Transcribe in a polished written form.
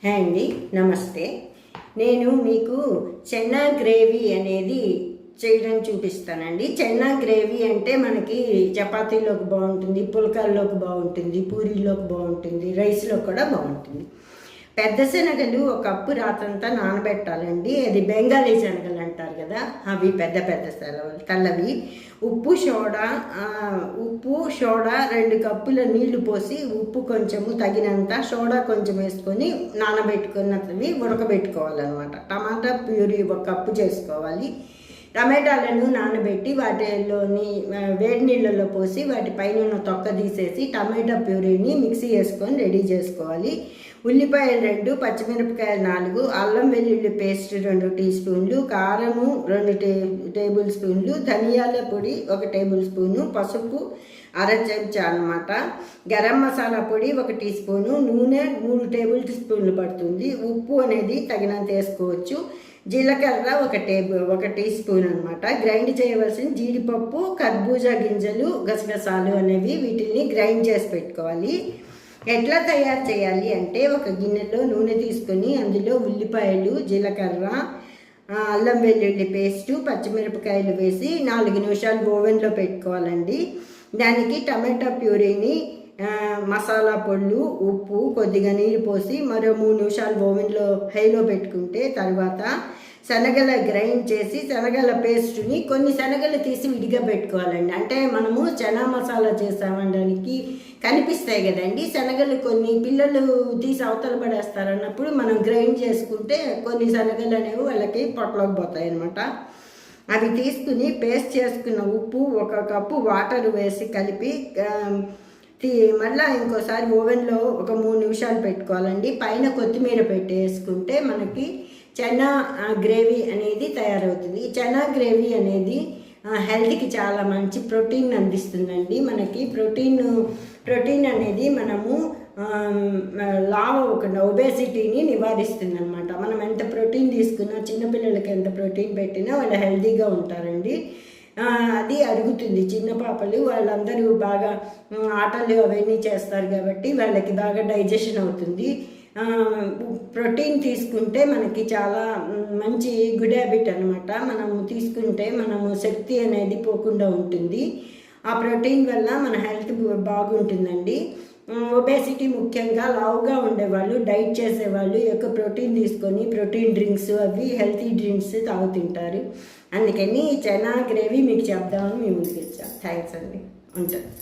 Hi అండి, నమస్తే. నేను మీకు చెన్నా గ్రేవీ అనేది చేయడం చూపిస్తానండి. చెన్నా గ్రేవీ అంటే మనకి చపాతీలోకి బాగుంటుంది, పుల్కాల్లోకి బాగుంటుంది, పూరీలోకి బాగుంటుంది, రైస్లో కూడా బాగుంటుంది. పెద్ద శనగలు ఒక కప్పు రాత్రంతా నానబెట్టాలండి. అది బెంగాలీ శనగలు అంటారు కదా, అవి పెద్ద పెద్ద తెల్లవి. ఉప్పు సోడా 2 కప్పుల నీళ్లు పోసి ఉప్పు కొంచెము తగినంత, సోడా కొంచెం వేసుకొని నానబెట్టుకున్నవి ఉడకబెట్టుకోవాలన్నమాట. టమాటా ప్యూరీ 1 కప్పు చేసుకోవాలి. టమాటాలను నానబెట్టి వాటిలోని వేడి నీళ్ళలో పోసి వాటి పైన ఉన్న తొక్క తీసేసి టమాటా ప్యూరీని మిక్సీ వేసుకొని రెడీ చేసుకోవాలి. ఉల్లిపాయలు 2, పచ్చిమిరపకాయలు 4, అల్లం వెల్లుల్లి పేస్ట్ 2 టీ స్పూన్లు, కారము 2 టేబుల్ స్పూన్లు, ధనియాల పొడి 1 టేబుల్ స్పూను, పసుపు 1/2 చెంచా అనమాట, గరం మసాలా పొడి 1 టీ స్పూను, నూనె 3 టేబుల్ స్పూన్లు పడుతుంది. ఉప్పు అనేది తగినంత వేసుకోవచ్చు. జీలకర్ర 1 టీ స్పూన్ అనమాట. గ్రైండ్ చేయవలసిన జీడిపప్పు, కర్బూజా గింజలు, గసగసాలు అనేవి వీటిని గ్రైండ్ చేసి పెట్టుకోవాలి. ఎట్లా తయారు చేయాలి అంటే, ఒక గిన్నెలో నూనె తీసుకొని అందులో ఉల్లిపాయలు, జీలకర్ర, అల్లం వెల్లుల్లి పేస్టు, పచ్చిమిరపకాయలు వేసి 4 నిమిషాలు ఓవెన్లో పెట్టుకోవాలండి. దానికి టమాటా ప్యూరీని, మసాలా పొళ్ళు, ఉప్పు, కొద్దిగా నీరు పోసి మరో 3 నిమిషాలు ఓవెన్లో హైలో పెట్టుకుంటే తర్వాత శనగల గ్రైండ్ చేసి శనగల పేస్టుని కొన్ని శనగలు తీసి విడిగా పెట్టుకోవాలండి. అంటే మనము చనా మసాలా చేసామనడానికి కనిపిస్తాయి కదండి శనగలు, కొన్ని పిల్లలు తీసి అవతల పడేస్తారు అన్నప్పుడు మనం గ్రైండ్ చేసుకుంటే కొన్ని శనగలు అనేవి వాళ్ళకి పొట్టలోకి పోతాయి అన్నమాట. అవి తీసుకుని పేస్ట్ చేసుకున్న ఉప్పు 1 కప్పు వాటర్ వేసి కలిపి మళ్ళీ ఇంకోసారి ఓవెన్లో ఒక 3 నిమిషాలు పెట్టుకోవాలండి. పైన కొత్తిమీర పెట్టేసుకుంటే మనకి చెన్నా గ్రేవీ అనేది తయారవుతుంది. ఈ చెన్నా గ్రేవీ అనేది హెల్త్కి చాలా మంచి ప్రోటీన్ అందిస్తుందండి. మనకి ప్రోటీన్ అనేది మనము లావ్ అవ్వకుండా ఒబేసిటీని నివారిస్తుంది అనమాట. మనం ఎంత ప్రోటీన్ తీసుకున్నా, చిన్నపిల్లలకి ఎంత ప్రోటీన్ పెట్టినా వాళ్ళు హెల్తీగా ఉంటారండి. అది అరుగుతుంది. చిన్న పాపలు వాళ్ళందరూ బాగా ఆటలు అవన్నీ చేస్తారు కాబట్టి వాళ్ళకి బాగా డైజెషన్ అవుతుంది. ప్రోటీన్ తీసుకుంటే మనకి చాలా మంచి గుడ్ హ్యాబిట్ అనమాట. మనము తీసుకుంటే మనము శక్తి అనేది పోకుండా ఉంటుంది. ఆ ప్రోటీన్ వల్ల మన హెల్త్ బాగుంటుందండి. ఒబేసిటీ ముఖ్యంగా లావుగా ఉండేవాళ్ళు, డైట్ చేసేవాళ్ళు ఎక్కువ ప్రోటీన్ తీసుకొని ప్రోటీన్ డ్రింక్స్, అవి హెల్తీ డ్రింక్స్ తాగుతుంటారు. అందుకని చెన్నా గ్రేవీ మీకు చెప్దామని మేము ముందుకు వచ్చాం. థ్యాంక్స్ అండి, ఉంటాను.